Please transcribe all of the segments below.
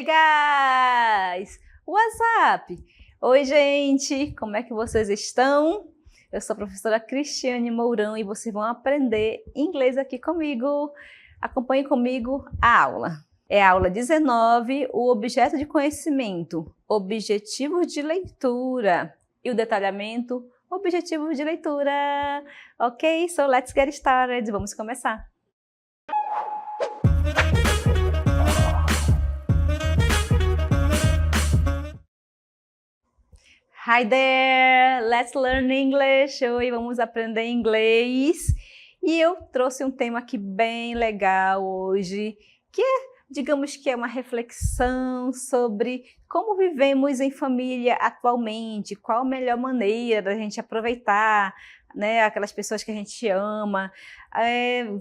Hey guys! What's up? Oi gente, como é que vocês estão? Eu sou a professora Cristiane Mourão e vocês vão aprender inglês aqui comigo. Acompanhe comigo a aula. É a aula 19, o objeto de conhecimento, objetivos de leitura e o detalhamento, objetivos de leitura. Ok, so let's get started. Vamos começar. Hi there! Let's learn English! Oi, vamos aprender inglês. E eu trouxe um tema aqui bem legal hoje, que digamos que é uma reflexão sobre como vivemos em família atualmente, qual a melhor maneira da gente aproveitar, né, aquelas pessoas que a gente ama,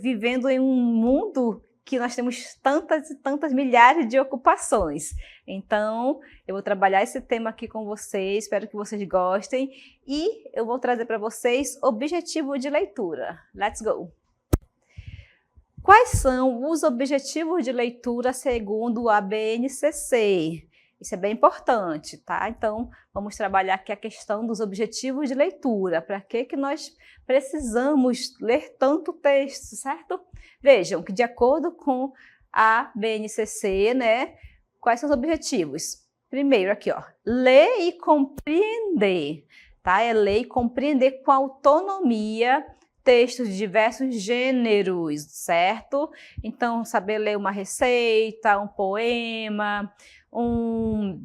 vivendo em um mundo que nós temos tantas e tantas milhares de ocupações. Então, eu vou trabalhar esse tema aqui com vocês, espero que vocês gostem, e eu vou trazer para vocês objetivo de leitura. Let's go! Quais são os objetivos de leitura segundo a BNCC? Isso é bem importante, tá? Então, vamos trabalhar aqui a questão dos objetivos de leitura. Para que nós precisamos ler tanto texto, certo? Vejam que de acordo com a BNCC, né, quais são os objetivos? Primeiro aqui, ó, ler e compreender, tá? É ler e compreender com autonomia textos de diversos gêneros, certo? Então, saber ler uma receita, um poema, um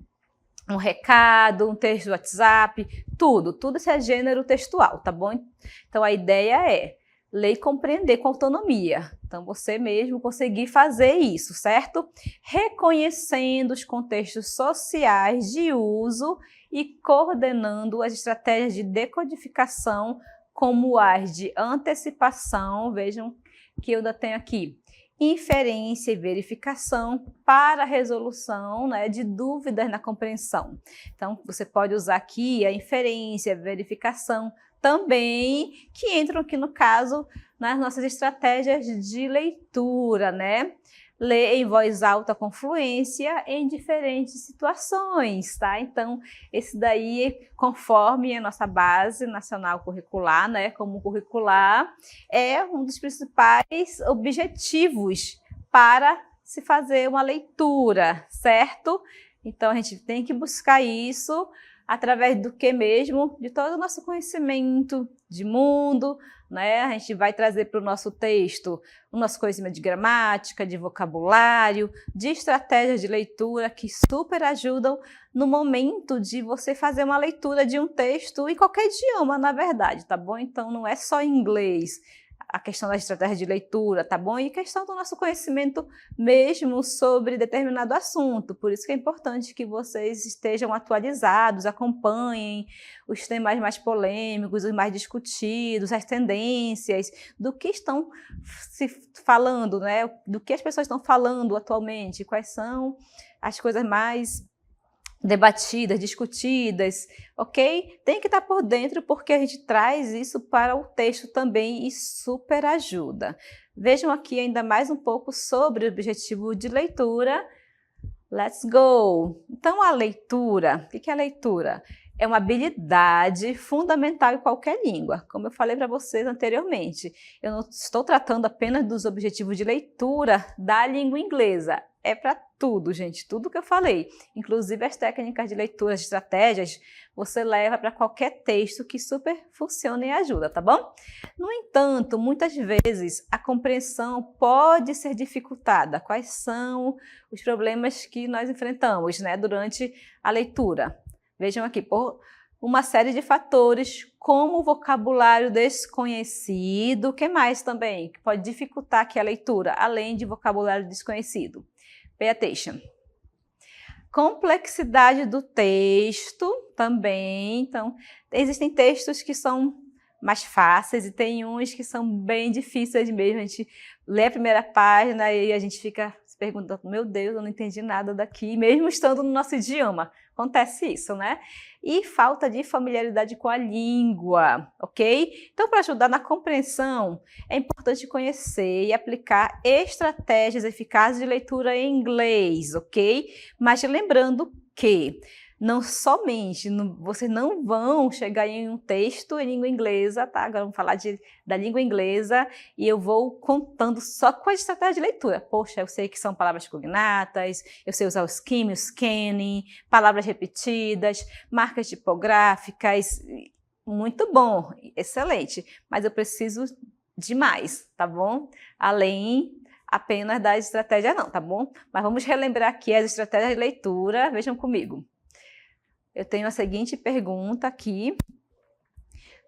recado, um texto do WhatsApp, tudo isso é gênero textual, tá bom? Então, a ideia é ler e compreender com autonomia. Então, você mesmo conseguir fazer isso, certo? Reconhecendo os contextos sociais de uso e coordenando as estratégias de decodificação como as de antecipação, vejam que eu ainda tenho aqui, inferência e verificação para a resolução, né, de dúvidas na compreensão. Então, você pode usar aqui a inferência, a verificação também, que entram aqui no caso nas nossas estratégias de leitura, né? Ler em voz alta com fluência em diferentes situações, tá? Então, esse daí, conforme a nossa base nacional curricular, né, como curricular, é um dos principais objetivos para se fazer uma leitura, certo? Então, a gente tem que buscar isso através do que mesmo? De todo o nosso conhecimento de mundo, né? A gente vai trazer para o nosso texto o nosso conhecimento de gramática, de vocabulário, de estratégias de leitura que super ajudam no momento de você fazer uma leitura de um texto em qualquer idioma, na verdade, tá bom? Então, não é só em inglês a questão da estratégia de leitura, tá bom? E questão do nosso conhecimento mesmo sobre determinado assunto. Por isso que é importante que vocês estejam atualizados, acompanhem os temas mais polêmicos, os mais discutidos, as tendências, do que estão se falando, né? Do que as pessoas estão falando atualmente, quais são as coisas mais debatidas, discutidas, ok? Tem que estar por dentro porque a gente traz isso para o texto também e super ajuda. Vejam aqui ainda mais um pouco sobre o objetivo de leitura. Let's go! Então, a leitura, o que é a leitura? É uma habilidade fundamental em qualquer língua, como eu falei para vocês anteriormente. Eu não estou tratando apenas dos objetivos de leitura da língua inglesa, é para tudo, gente, tudo que eu falei. Inclusive as técnicas de leitura, as estratégias, você leva para qualquer texto que super funciona e ajuda, tá bom? No entanto, muitas vezes a compreensão pode ser dificultada. Quais são os problemas que nós enfrentamos, né, durante a leitura? Vejam aqui, por uma série de fatores, como o vocabulário desconhecido, o que mais também que pode dificultar aqui a leitura, além de vocabulário desconhecido? Pay attention. Complexidade do texto também. Então, existem textos que são mais fáceis e tem uns que são bem difíceis mesmo. A gente lê a primeira página e a gente fica se perguntando, meu Deus, eu não entendi nada daqui, mesmo estando no nosso idioma. Acontece isso, né? E falta de familiaridade com a língua, ok? Então, para ajudar na compreensão, é importante conhecer e aplicar estratégias eficazes de leitura em inglês, ok? Mas lembrando que vocês não vão chegar em um texto em língua inglesa, tá? Agora vamos falar da língua inglesa e eu vou contando só com as estratégias de leitura. Poxa, eu sei que são palavras cognatas, eu sei usar o skimming, o scanning, palavras repetidas, marcas tipográficas. Muito bom, excelente, mas eu preciso de mais, tá bom? Além apenas das estratégias não, tá bom? Mas vamos relembrar aqui as estratégias de leitura, vejam comigo. Eu tenho a seguinte pergunta aqui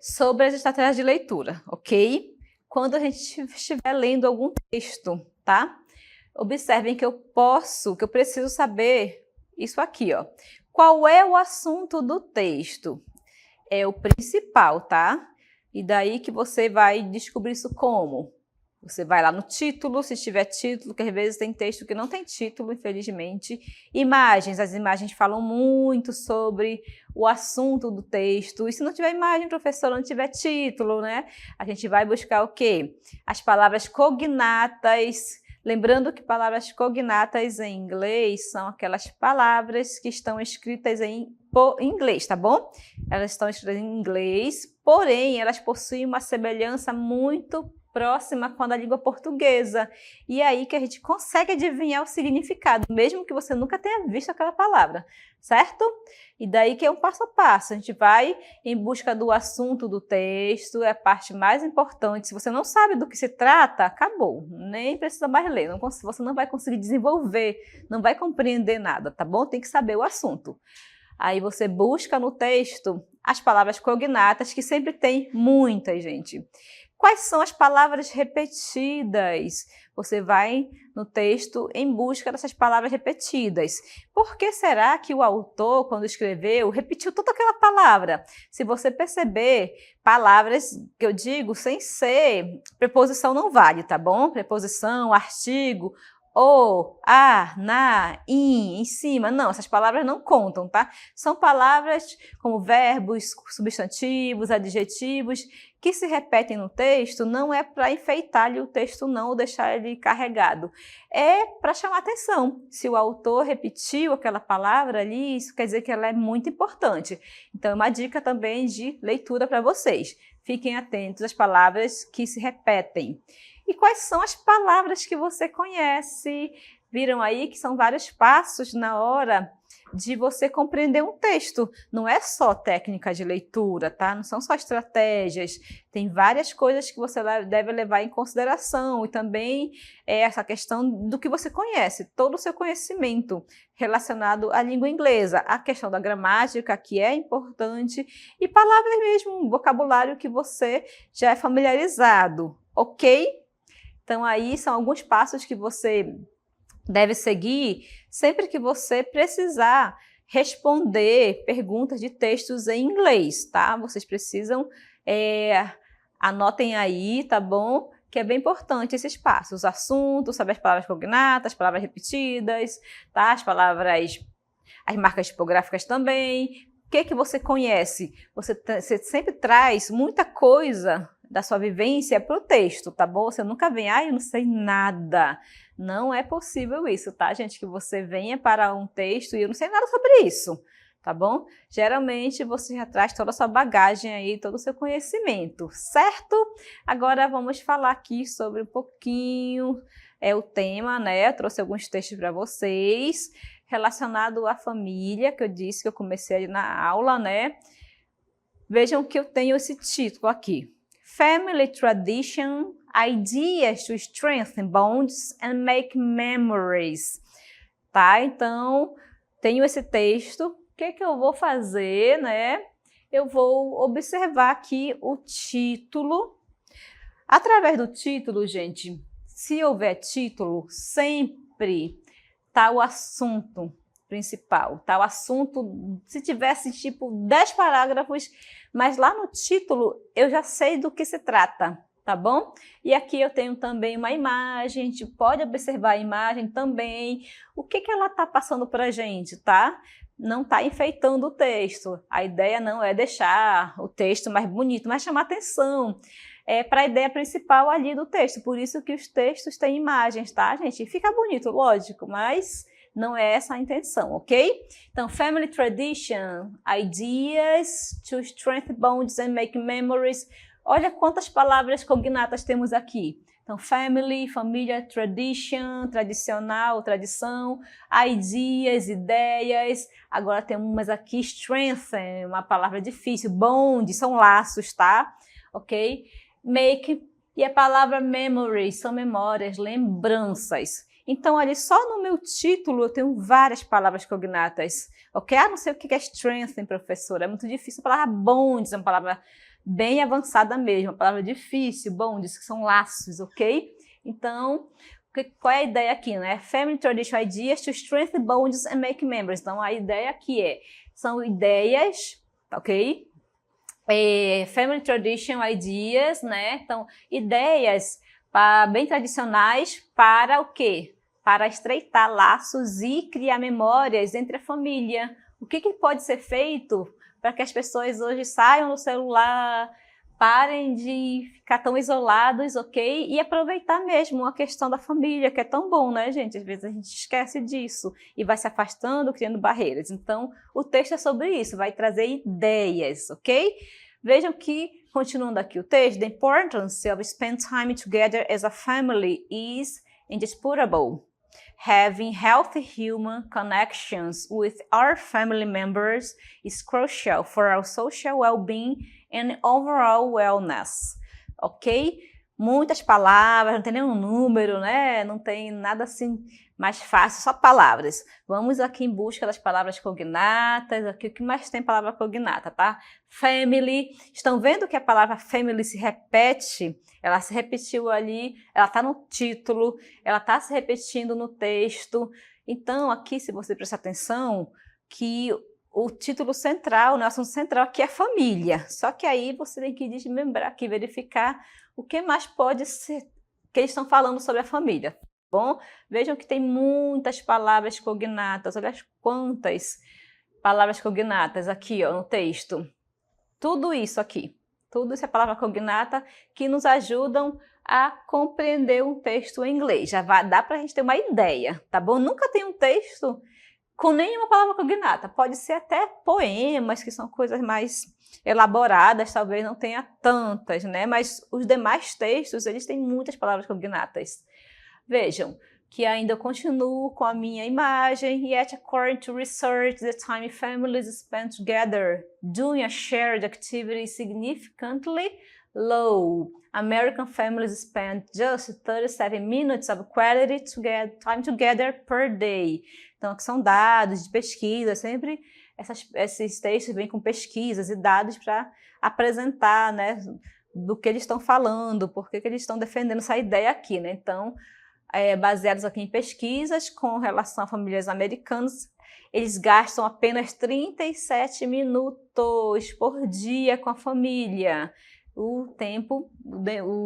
sobre as estratégias de leitura, ok? Quando a gente estiver lendo algum texto, tá? Observem que eu preciso saber isso aqui, ó. Qual é o assunto do texto? É o principal, tá? E daí que você vai descobrir isso como? Você vai lá no título, se tiver título, que às vezes tem texto que não tem título, infelizmente. Imagens, as imagens falam muito sobre o assunto do texto. E se não tiver imagem, professor, não tiver título, né? A gente vai buscar o quê? As palavras cognatas. Lembrando que palavras cognatas em inglês são aquelas palavras que estão escritas em inglês, tá bom? Elas estão escritas em inglês, porém, elas possuem uma semelhança muito próxima com a da língua portuguesa. E aí que a gente consegue adivinhar o significado, mesmo que você nunca tenha visto aquela palavra, certo? E daí que é um passo a passo. A gente vai em busca do assunto do texto, é a parte mais importante. Se você não sabe do que se trata, acabou. Nem precisa mais ler. Você não vai conseguir desenvolver, não vai compreender nada, tá bom? Tem que saber o assunto. Aí você busca no texto as palavras cognatas, que sempre tem muitas, gente. Quais são as palavras repetidas? Você vai no texto em busca dessas palavras repetidas. Por que será que o autor, quando escreveu, repetiu toda aquela palavra? Se você perceber, palavras que eu digo sem ser, preposição não vale, tá bom? Preposição, artigo, o, a, na, em cima. Não, essas palavras não contam, tá? São palavras como verbos, substantivos, adjetivos, que se repetem no texto, não é para enfeitar-lhe o texto não, ou deixar ele carregado. É para chamar atenção. Se o autor repetiu aquela palavra ali, isso quer dizer que ela é muito importante. Então, é uma dica também de leitura para vocês. Fiquem atentos às palavras que se repetem. E quais são as palavras que você conhece? Viram aí que são vários passos na hora de você compreender um texto. Não é só técnica de leitura, tá? Não são só estratégias. Tem várias coisas que você deve levar em consideração. E também essa questão do que você conhece, todo o seu conhecimento relacionado à língua inglesa. A questão da gramática, que é importante, e palavras mesmo, um vocabulário que você já é familiarizado, ok? Então, aí são alguns passos que você deve seguir sempre que você precisar responder perguntas de textos em inglês, tá? Vocês precisam, anotem aí, tá bom? Que é bem importante esses passos, os assuntos, saber as palavras cognatas, as palavras repetidas, tá? As marcas tipográficas também. O que você conhece? Você sempre traz muita coisa da sua vivência para o texto, tá bom? Você nunca vem, eu não sei nada. Não é possível isso, tá, gente? Que você venha para um texto e eu não sei nada sobre isso, tá bom? Geralmente você já traz toda a sua bagagem aí, todo o seu conhecimento, certo? Agora vamos falar aqui sobre um pouquinho o tema, né? Eu trouxe alguns textos para vocês relacionado à família, que eu disse que eu comecei ali na aula, né? Vejam que eu tenho esse título aqui. Family Tradition, Ideas to Strengthen Bonds and Make Memories. Tá? Então, tenho esse texto. O que eu vou fazer, né? Eu vou observar aqui o título. Através do título, gente, se houver título, sempre tá o assunto principal, tá? O assunto, se tivesse tipo 10 parágrafos, mas lá no título eu já sei do que se trata, tá bom? E aqui eu tenho também uma imagem, a gente pode observar a imagem também, o que ela tá passando pra gente, tá? não está enfeitando o texto. A ideia não é deixar o texto mais bonito, mas chamar atenção para a ideia principal ali do texto. Por isso que os textos têm imagens, tá, gente? Fica bonito, lógico, mas não é essa a intenção, ok? Então, family tradition, ideas to strengthen bonds and make memories. Olha quantas palavras cognatas temos aqui. Então, family, família, tradition, tradicional, tradição, ideas, ideias. Agora tem umas aqui, strengthen, uma palavra difícil, bond, são laços, tá? Ok? Make, e a palavra memories, são memórias, lembranças. Então, olha, só no meu título eu tenho várias palavras cognatas, ok? Ah, não sei o que é strengthen, professora, é muito difícil. A palavra bonds é uma palavra bem avançada mesmo, uma palavra difícil, bonds, que são laços, ok? Então, qual é a ideia aqui, né? Family tradition ideas to strengthen bonds and make memories. Então, a ideia aqui são ideias, ok? Family tradition ideas, né? Então, ideias bem tradicionais para o quê? Para estreitar laços e criar memórias entre a família. O que pode ser feito para que as pessoas hoje saiam do celular, parem de ficar tão isolados, ok? E aproveitar mesmo a questão da família, que é tão bom, né, gente? Às vezes a gente esquece disso e vai se afastando, criando barreiras. Então, o texto é sobre isso, vai trazer ideias, ok? Vejam que, continuando aqui o texto, the importance of spending time together as a family is indisputable. Having healthy human connections with our family members is crucial for our social well-being and overall wellness. Ok? Muitas palavras, não tem nenhum número, né? Não tem nada assim mais fácil, só palavras. Vamos aqui em busca das palavras cognatas. Aqui o que mais tem palavra cognata, tá? Family. Estão vendo que a palavra family se repete? Ela se repetiu ali, ela está no título, ela está se repetindo no texto. Então, aqui, se você prestar atenção, que o título central, o assunto central aqui é família. Só que aí você tem que desmembrar aqui, verificar o que mais pode ser que eles estão falando sobre a família. Bom, vejam que tem muitas palavras cognatas. Olha quantas palavras cognatas aqui, ó, no texto. Tudo isso aqui. Tudo isso é palavra cognata que nos ajudam a compreender um texto em inglês. Já dá para a gente ter uma ideia, tá bom? Nunca tem um texto com nenhuma palavra cognata. Pode ser até poemas, que são coisas mais elaboradas, talvez não tenha tantas, né? Mas os demais textos, eles têm muitas palavras cognatas. Vejam que ainda eu continuo com a minha imagem. Yet, according to research, the time families spend together doing a shared activity is significantly low. American families spend just 37 minutes of quality time together per day. Então, aqui são dados de pesquisa, sempre esses textos vêm com pesquisas e dados para apresentar, né, do que eles estão falando, por que eles estão defendendo essa ideia aqui, né? Então, baseados aqui em pesquisas com relação a famílias americanas, eles gastam apenas 37 minutos por dia com a família. O tempo,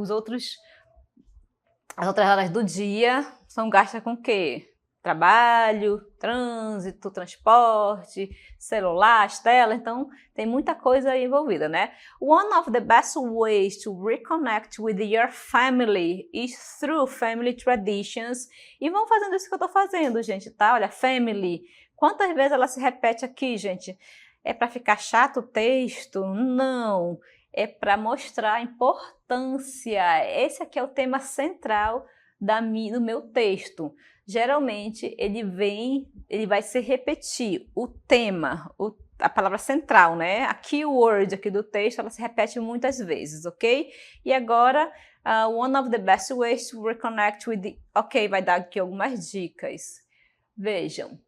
as outras horas do dia são gastas com o quê? Trabalho, trânsito, transporte, celular, as telas, então tem muita coisa aí envolvida, né? One of the best ways to reconnect with your family is through family traditions. E vão fazendo isso que eu tô fazendo, gente, tá? Olha, family. Quantas vezes ela se repete aqui, gente? É para ficar chato o texto? Não. É para mostrar a importância. Esse aqui é o tema central do meu texto. Geralmente ele vai se repetir o tema, a palavra central, né? A keyword aqui do texto, ela se repete muitas vezes, ok? E agora, one of the best ways to reconnect with Ok, vai dar aqui algumas dicas. Vejam.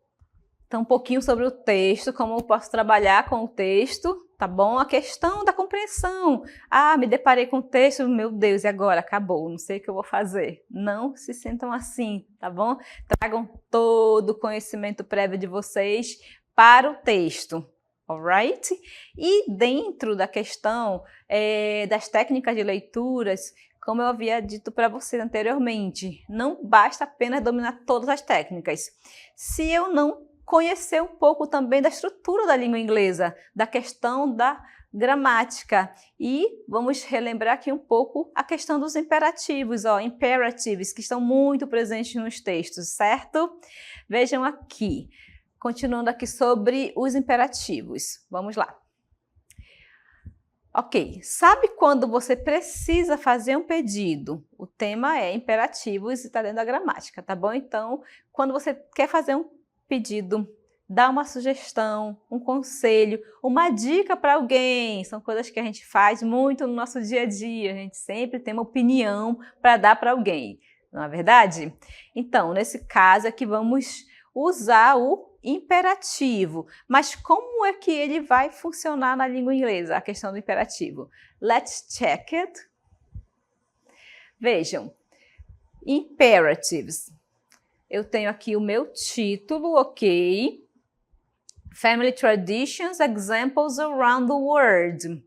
Então, um pouquinho sobre o texto, como eu posso trabalhar com o texto, tá bom? A questão da compreensão. Ah, me deparei com o texto, meu Deus, e agora? Acabou, não sei o que eu vou fazer. Não se sintam assim, tá bom? Tragam todo o conhecimento prévio de vocês para o texto, alright? E dentro da questão das técnicas de leituras, como eu havia dito para vocês anteriormente, não basta apenas dominar todas as técnicas. Se eu não conhecer um pouco também da estrutura da língua inglesa, da questão da gramática. E vamos relembrar aqui um pouco a questão dos imperativos, imperatives, que estão muito presentes nos textos, certo? Vejam aqui, continuando aqui sobre os imperativos. Vamos lá. Ok, sabe quando você precisa fazer um pedido? O tema é imperativos e está dentro da gramática, tá bom? Então, quando você quer fazer um pedido, dar uma sugestão, um conselho, uma dica para alguém, são coisas que a gente faz muito no nosso dia a dia, a gente sempre tem uma opinião para dar para alguém, não é verdade? Então, nesse caso aqui vamos usar o imperativo. Mas como é que ele vai funcionar na língua inglesa, a questão do imperativo? Let's check it. Vejam, imperatives. Eu tenho aqui o meu título, ok? Family traditions, examples around the world.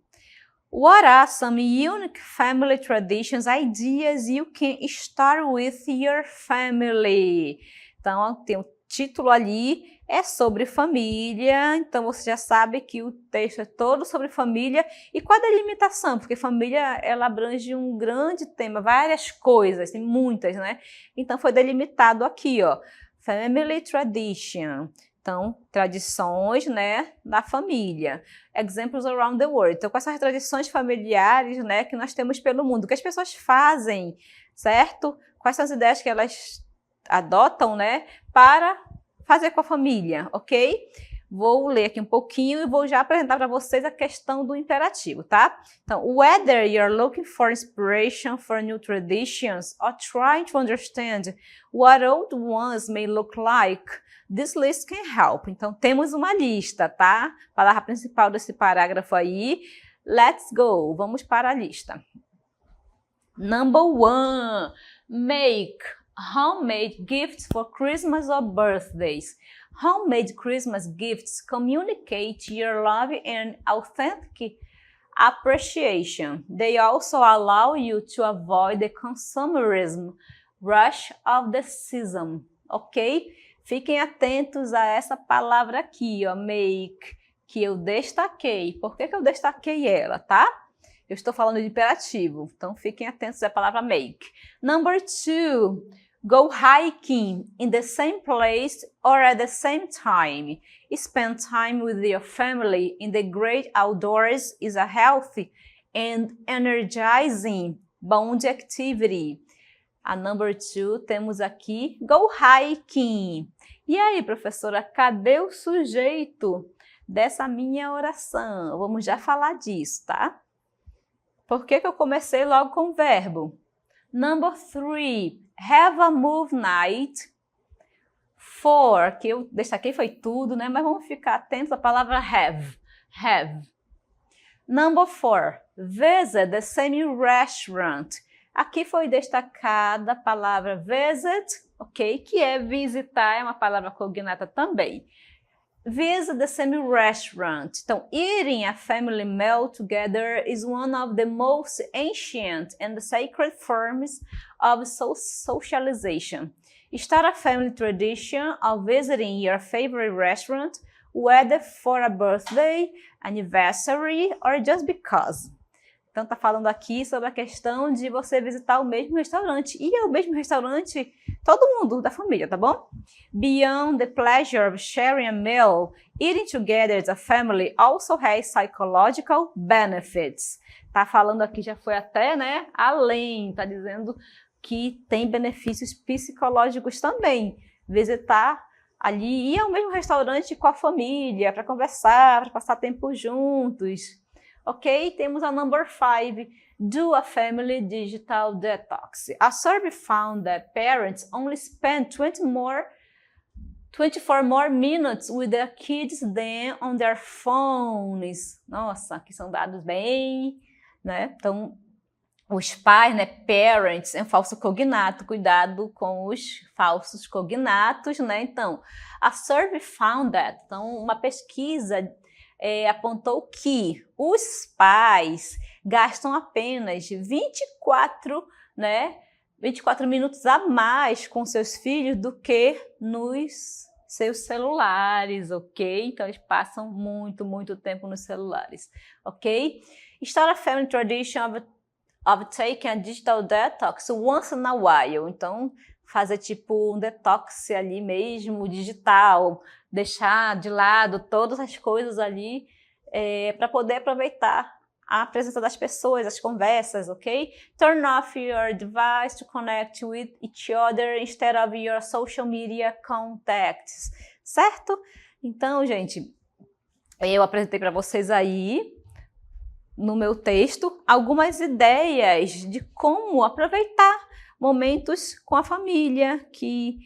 What are some unique family traditions, ideas you can start with your family? Então, tem um título ali, é sobre família, então você já sabe que o texto é todo sobre família. E qual a delimitação? Porque família, ela abrange um grande tema, várias coisas, tem muitas, né? Então foi delimitado aqui, family tradition. Então, tradições, né, da família. Examples around the world. Então, quais são as tradições familiares, né, que nós temos pelo mundo? O que as pessoas fazem, certo? Quais são as ideias que elas adotam, né, para fazer com a família, ok? Vou ler aqui um pouquinho e vou já apresentar para vocês a questão do imperativo, tá? Então, whether you're looking for inspiration for new traditions or trying to understand what old ones may look like, this list can help. Então, temos uma lista, tá? A palavra principal desse parágrafo aí. Let's go! Vamos para a lista. Number 1. Make homemade gifts for Christmas or birthdays. Homemade Christmas gifts communicate your love and authentic appreciation. They also allow you to avoid the consumerism rush of the season, ok? Fiquem atentos a essa palavra aqui, make, que eu destaquei. Por que eu destaquei ela, tá? Eu estou falando de imperativo, então fiquem atentos à palavra make. Number 2. Go hiking in the same place or at the same time. Spend time with your family in the great outdoors is a healthy and energizing bond activity. A number 2 temos aqui go hiking. E aí, professora, cadê o sujeito dessa minha oração? Vamos já falar disso, tá? Por que eu comecei logo com o verbo? Number 3. Have a move night. 4, que eu destaquei foi tudo, né? Mas vamos ficar atentos à palavra have. Have. Number 4. Visit the same restaurant. Aqui foi destacada a palavra visit, ok? Que é visitar, é uma palavra cognata também. Visit the same restaurant. Então, eating a family meal together is one of the most ancient and sacred forms of socialization. Start a family tradition of visiting your favorite restaurant, whether for a birthday, anniversary, or just because. Então, está falando aqui sobre a questão de você visitar o mesmo restaurante. E é o mesmo restaurante, todo mundo da família, tá bom? Beyond the pleasure of sharing a meal, eating together as a family also has psychological benefits. Tá falando aqui, já foi até, né, além, tá dizendo que tem benefícios psicológicos também. Visitar ali, ir ao mesmo restaurante com a família, para conversar, para passar tempo juntos. Ok? Temos a number 5, do a family digital detox. A survey found that parents only spend 24 more minutes with their kids than on their phones. Nossa, aqui são dados bem, né? Então, os pais, né? Parents é um falso cognato, cuidado com os falsos cognatos, né? Então, a survey found that, então, uma pesquisa apontou que os pais gastam apenas 24 minutos a mais com seus filhos do que nos seus celulares, ok? Então, eles passam muito tempo nos celulares, ok? Start a family tradition of taking a digital detox once in a while. Então, fazer tipo um detox ali mesmo, digital, deixar de lado todas as coisas ali para poder aproveitar a presença das pessoas, as conversas, ok? Turn off your device to connect with each other instead of your social media contacts, certo? Então, gente, eu apresentei para vocês aí, no meu texto, algumas ideias de como aproveitar momentos com a família, que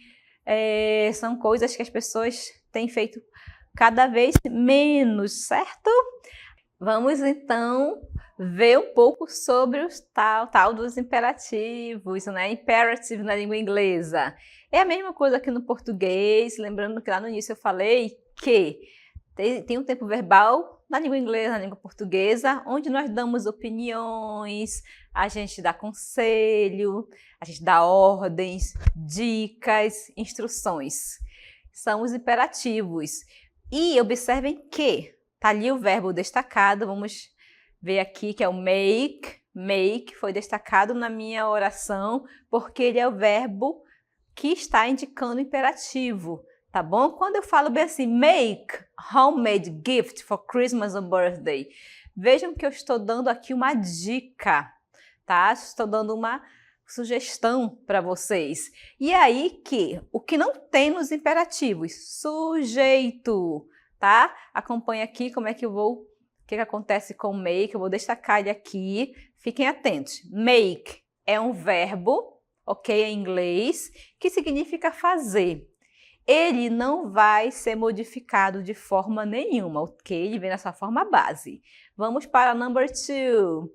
são coisas que as pessoas têm feito cada vez menos, certo? Vamos então ver um pouco sobre os tal dos imperativos, né? Imperative na língua inglesa. É a mesma coisa aqui no português, lembrando que lá no início eu falei que tem um tempo verbal na língua inglesa, na língua portuguesa, onde nós damos opiniões, a gente dá conselho, a gente dá ordens, dicas, instruções. São os imperativos. E observem que tá ali o verbo destacado, vamos ver aqui que é o make. Make foi destacado na minha oração, porque ele é o verbo que está indicando o imperativo, tá bom? Quando eu falo bem assim, make homemade gift for Christmas or birthday, vejam que eu estou dando aqui uma dica, tá? Estou dando uma sugestão para vocês. E aí o que não tem nos imperativos? Sujeito, tá? Acompanha aqui como é que eu vou, o que acontece com make, eu vou destacar ele aqui, fiquem atentos. Make é um verbo, ok, em inglês, que significa fazer. Ele não vai ser modificado de forma nenhuma, ok? Ele vem na sua forma base. Vamos para number 2.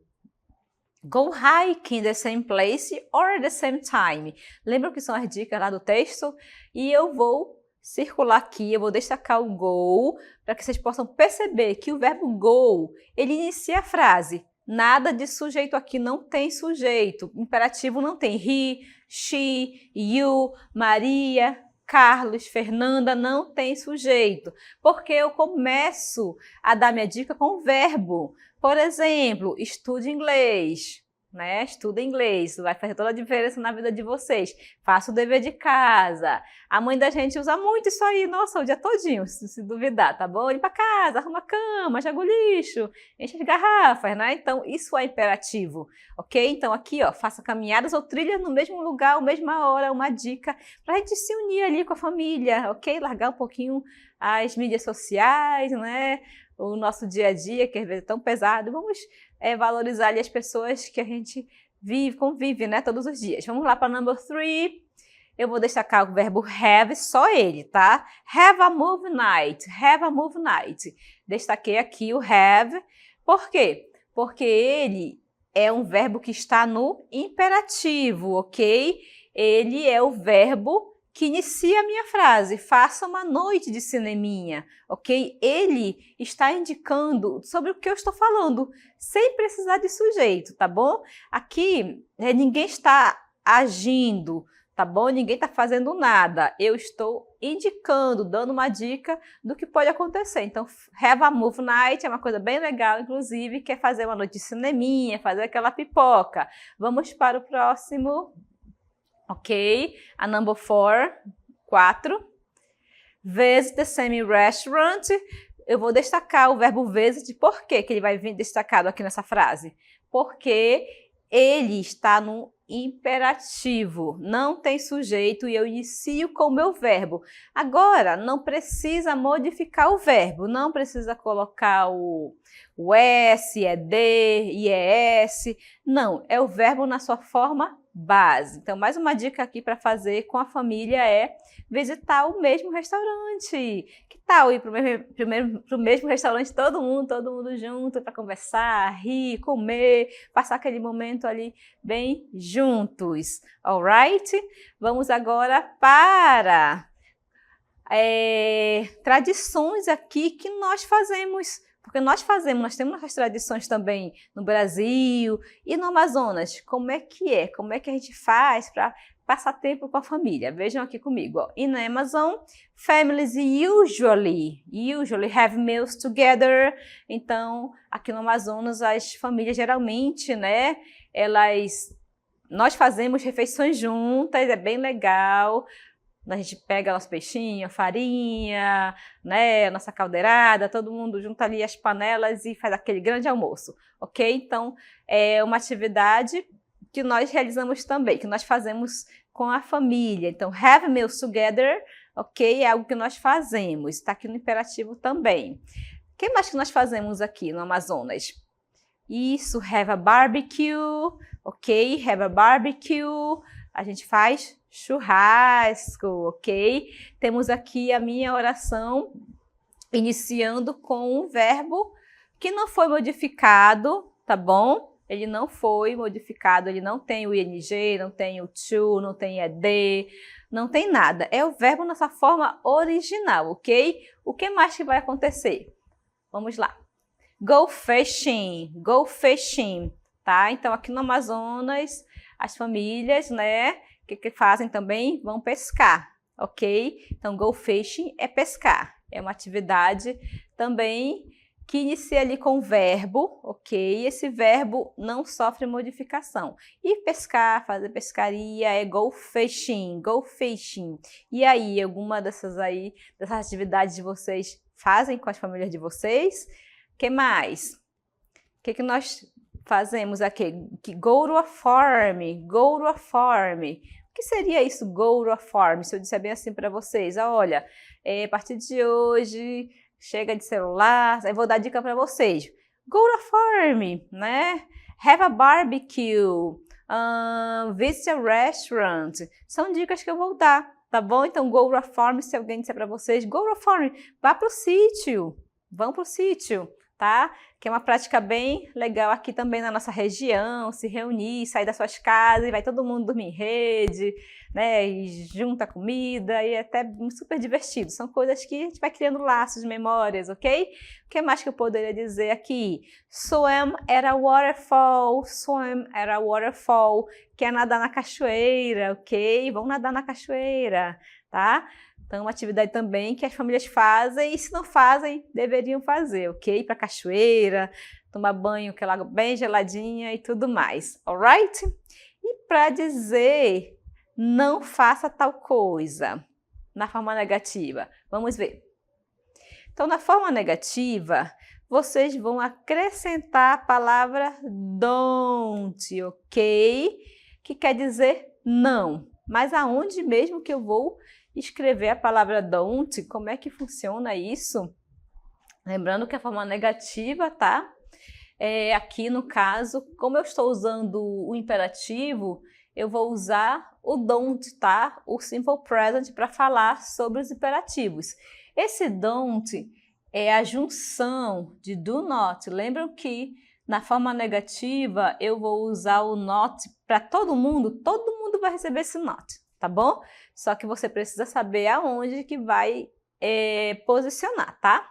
Go hiking the same place or at the same time. Lembram que são as dicas lá do texto? E eu vou circular aqui, eu vou destacar o go, para que vocês possam perceber que o verbo go, ele inicia a frase. Nada de sujeito aqui, não tem sujeito. Imperativo não tem he, she, you, Maria, Carlos, Fernanda, não tem sujeito. Porque eu começo a dar minha dica com o verbo. Por exemplo, estude inglês. Né? Estuda inglês, vai fazer toda a diferença na vida de vocês. Faça o dever de casa. A mãe da gente usa muito isso aí, nossa, o dia todinho, se duvidar, tá bom? Limpa a casa, arruma a cama, joga o lixo, enche as garrafas, né? Então, isso é imperativo, ok? Então, aqui, ó, faça caminhadas ou trilhas no mesmo lugar, mesma hora, uma dica para a gente se unir ali com a família, ok? Largar um pouquinho as mídias sociais, né? O nosso dia a dia, que às vezes é tão pesado, vamos valorizar ali as pessoas que a gente convive, né, todos os dias. Vamos lá para number 3. Eu vou destacar o verbo have, só ele, tá? Have a movie night, have a movie night. Destaquei aqui o have, por quê? Porque ele é um verbo que está no imperativo, ok? Ele é o verbo que inicia a minha frase, faça uma noite de cineminha, ok? Ele está indicando sobre o que eu estou falando, sem precisar de sujeito, tá bom? Aqui, ninguém está agindo, tá bom? Ninguém está fazendo nada. Eu estou indicando, dando uma dica do que pode acontecer. Então, have a movie night é uma coisa bem legal, inclusive, que é fazer uma noite de cineminha, fazer aquela pipoca. Vamos para o próximo. Ok, a number 4. Visit the same restaurant. Eu vou destacar o verbo visit. Por quê que ele vai vir destacado aqui nessa frase? Porque ele está no imperativo, não tem sujeito e eu inicio com o meu verbo. Agora, não precisa modificar o verbo, não precisa colocar o S, D, IES. Não, é o verbo na sua forma base. Então, mais uma dica aqui para fazer com a família é visitar o mesmo restaurante. Que tal ir para o mesmo restaurante, todo mundo junto, para conversar, rir, comer, passar aquele momento ali bem juntos. Alright? Vamos agora para tradições aqui que nós fazemos. Porque nós temos nossas tradições também no Brasil e no Amazonas. Como é que é? Como é que a gente faz para passar tempo com a família. Vejam aqui comigo, ó. In Amazon, families usually have meals together. Então, aqui no Amazonas, as famílias geralmente, né, nós fazemos refeições juntas, é bem legal. A gente pega nosso peixinho, farinha, né, nossa caldeirada, todo mundo junta ali as panelas e faz aquele grande almoço, ok? Então, é uma atividade que nós realizamos também, que nós fazemos com a família. Então, have meals together, ok? É algo que nós fazemos, está aqui no imperativo também. O que mais que nós fazemos aqui no Amazonas? Isso, have a barbecue, ok? Have a barbecue. A gente faz churrasco, ok? Temos aqui a minha oração iniciando com um verbo que não foi modificado, tá bom? Ele não foi modificado, ele não tem o ing, não tem o to, não tem ed, não tem nada. É o verbo nessa forma original, ok? O que mais que vai acontecer? Vamos lá. Go fishing, tá? Então, aqui no Amazonas, as famílias, né, o que fazem também? Vão pescar, ok? Então, go fishing é pescar. É uma atividade também que inicia ali com verbo, ok? Esse verbo não sofre modificação. E pescar, fazer pescaria é go fishing, go fishing. E aí, alguma dessas atividades de vocês fazem com as famílias de vocês? O que mais? O que nós fazemos aqui? Go to a farm, go to a farm. O que seria isso, go to a farm? Se eu disser bem assim para vocês, olha, a partir de hoje, chega de celular, eu vou dar dica para vocês. Go to a farm, né? Have a barbecue, visit a restaurant. São dicas que eu vou dar, tá bom? Então, go to a farm, se alguém disser para vocês, go to a farm, vá para o sítio, vão para o sítio. Tá? Que é uma prática bem legal aqui também na nossa região, se reunir, sair das suas casas e vai todo mundo dormir em rede, né? E junta comida e é até super divertido. São coisas que a gente vai criando laços, memórias, ok? O que mais que eu poderia dizer aqui? Swim at a waterfall, que é nadar na cachoeira, ok? Vão nadar na cachoeira, tá? Então, uma atividade também que as famílias fazem e se não fazem, deveriam fazer, ok? Ir para a cachoeira, tomar banho, aquela água bem geladinha e tudo mais, alright? E para dizer, não faça tal coisa, na forma negativa, vamos ver. Então, na forma negativa, vocês vão acrescentar a palavra don't, ok? Que quer dizer não. Mas aonde mesmo que eu vou escrever a palavra don't? Como é que funciona isso? Lembrando que a forma negativa, tá? Aqui no caso, como eu estou usando o imperativo, eu vou usar o don't, tá? O simple present para falar sobre os imperativos. Esse don't é a junção de do not. Lembram que na forma negativa eu vou usar o not para todo mundo vai receber esse not, tá bom? Só que você precisa saber aonde que vai posicionar, tá?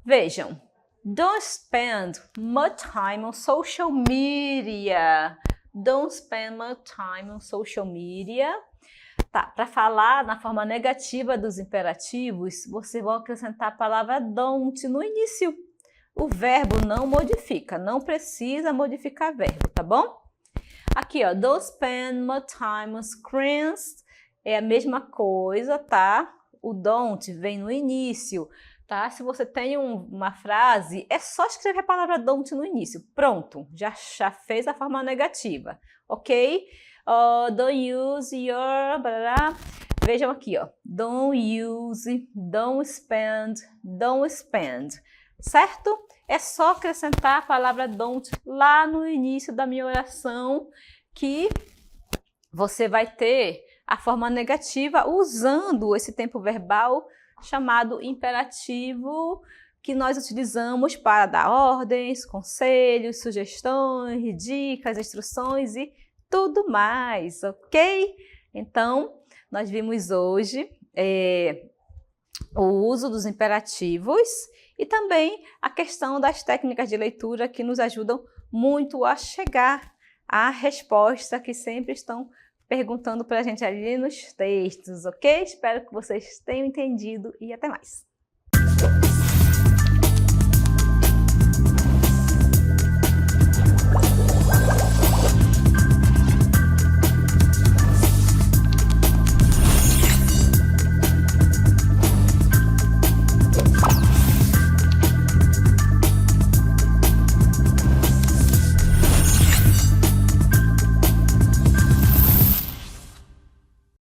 Vejam, don't spend much time on social media. Don't spend much time on social media. Tá, para falar na forma negativa dos imperativos, você vai acrescentar a palavra don't no início. O verbo não modifica, não precisa modificar verbo, tá bom? Aqui, ó, don't spend much time on screens. É a mesma coisa, tá? O don't vem no início, tá? Se você tem uma frase, é só escrever a palavra don't no início. Pronto, já fez a forma negativa, ok? Don't use your... Vejam aqui, ó. Don't use, don't spend, certo? É só acrescentar a palavra don't lá no início da minha oração que você vai ter a forma negativa usando esse tempo verbal chamado imperativo, que nós utilizamos para dar ordens, conselhos, sugestões, dicas, instruções e tudo mais, ok? Então, nós vimos hoje o uso dos imperativos e também a questão das técnicas de leitura que nos ajudam muito a chegar à resposta que sempre estão perguntando para a gente ali nos textos, ok? Espero que vocês tenham entendido e até mais!